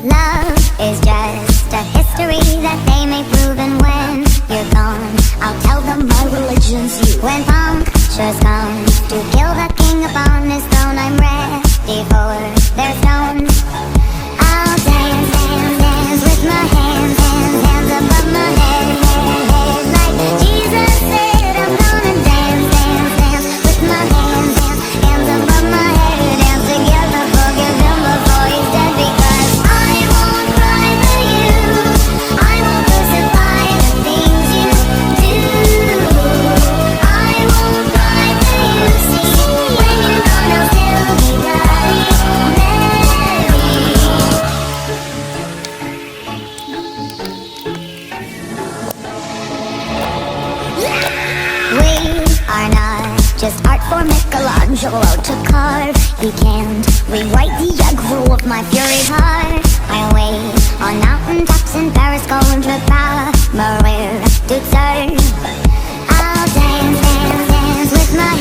Love is just a history that they may prove, and when you're gone, I'll tell them my religion's you. When punctures come to kill the king upon his throne, I'm ready for their stones. I'll dance, dance, dance with my hands, hands, hands above my head, head, head. Like Jesus said, I'm gonna dance, dance, dance with my hands, hands, hands above my head. Dance together, forgive him before he's dead, because I won't cry for you, I won't crucify the things you do. I won't cry for you, see, when you're gone I'll still be bloody Mary. We are not just art for Michelangelo to carve. He can't rewrite the aggro of my fury heart. I wait on mountain tops in Paris, contre Maria to serve. I'll dance, dance, dance with my